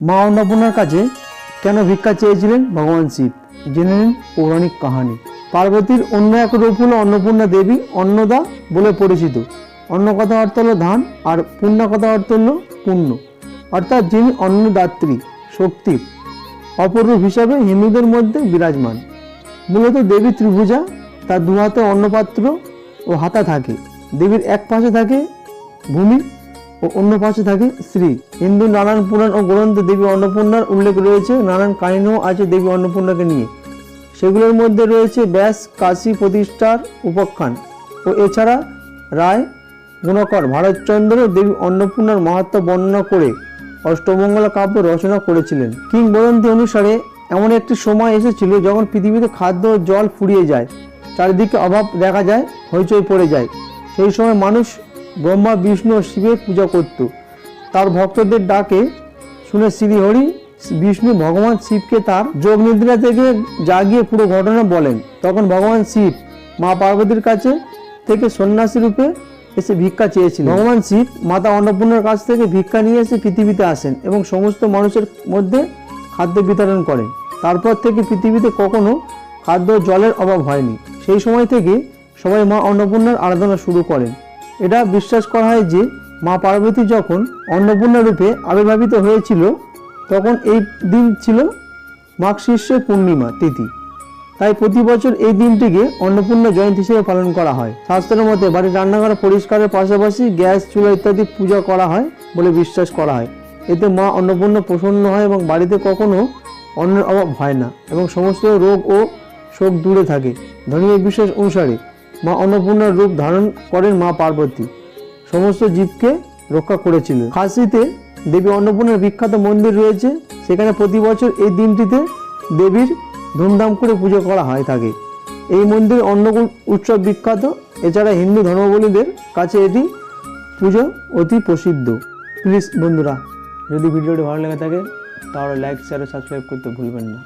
মা অন্নপূর্ণার কাছে কেন ভিক্ষা চেয়েছিলেন ভগবান শিব, জেনে নিন পৌরাণিক কাহিনী। পার্বতীর অন্য এক রূপ হলো অন্নপূর্ণা দেবী, অন্নদা বলে পরিচিত। অন্ন কথা অর্থ হলো ধান, আর পূর্ণা কথা অর্থ হলো পুণ্য, অর্থাৎ যিনি অন্নদাত্রী শক্তির অপরূপ হিসাবে হিন্দুদের মধ্যে বিরাজমান। মূলত দেবী ত্রিভুজা, তার দু হাতে অন্নপাত্র ও হাতা থাকে। দেবীর এক পাশে থাকে ভূমি ও অন্য পাশে থাকে শ্রী। হিন্দু নানান পুরাণ ও গ্রন্থে দেবী অন্নপূর্ণার উল্লেখ রয়েছে। নানান কাহিনীও আছে দেবী অন্নপূর্ণাকে নিয়ে। সেগুলোর মধ্যে রয়েছে ব্যাস কাশী প্রতিষ্ঠার উপাখ্যান ও এছাড়া রায় গুণকর ভারতচন্দ্র দেবী অন্নপূর্ণার মাহাত্ম্য বর্ণনা করে অষ্টমঙ্গলা কাব্য রচনা করেছিলেন। কিংবদন্তি অনুসারে এমন একটি সময় এসেছিল যখন পৃথিবীতে খাদ্য ও জল ফুরিয়ে যায়, চারিদিকে অভাব দেখা যায়, হইচই পড়ে যায়। সেই সময় মানুষ ব্রহ্মা, বিষ্ণু ও শিবের পূজা করত। তার ভক্তদের ডাকে শুনে শ্রীহরি বিষ্ণু ভগবান শিবকে তার যোগ নিদ্রা থেকে জাগিয়ে পুরো ঘটনা বলেন। তখন ভগবান শিব মা পার্বতীর কাছে থেকে সন্ন্যাসী রূপে এসে ভিক্ষা চেয়েছিলেন। ভগবান শিব মাতা অন্নপূর্ণার কাছ থেকে ভিক্ষা নিয়ে এসে পৃথিবীতে আসেন এবং সমস্ত মানুষের মধ্যে খাদ্য বিতরণ করেন। তারপর থেকে পৃথিবীতে কখনো খাদ্য জলের অভাব হয়নি। সেই সময় থেকে সবাই মা অন্নপূর্ণার আরাধনা শুরু করেন। এটা বিশ্বাস করা হয় যে মা পার্বতী যখন অন্নপূর্ণা রূপে আবির্ভাবিত হয়েছিল তখন এই দিন ছিল মাঘ শীর্ষে পূর্ণিমা তিথি। তাই প্রতি বছর এই দিনটিকে অন্নপূর্ণা জয়ন্তী হিসেবে পালন করা হয়। শাস্ত্রের মতে বাড়ির রান্নাঘর পরিষ্কারের পাশাপাশি গ্যাস, চুলা ইত্যাদি পূজা করা হয় বলে বিশ্বাস করা হয়। এতে মা অন্নপূর্ণা প্রসন্ন হয় এবং বাড়িতে কখনো অন্নের অভাব হয় না এবং সমস্ত রোগ ও শোক দূরে থাকে। ধর্মীয় বিশ্বাস অনুসারে মা অন্নপূর্ণার রূপ ধারণ করেন মা পার্বতী সমস্ত জীবকে রক্ষা করেছিলেন। কাশীতে দেবী অন্নপূর্ণার বিখ্যাত মন্দির রয়েছে। সেখানে প্রতি বছর এই দিনটিতে দেবীর ধুমধাম করে পুজো করা হয় থাকে। এই মন্দির অন্নকূট উৎসব বিখ্যাত। এছাড়া হিন্দু ধর্মাবলম্বীদের কাছে এটি পুজো অতি প্রসিদ্ধ। প্লিজ বন্ধুরা, যদি ভিডিওটি ভালো লেগে থাকে তাহলে লাইক, শেয়ার ও সাবস্ক্রাইব করতে ভুলবেন না।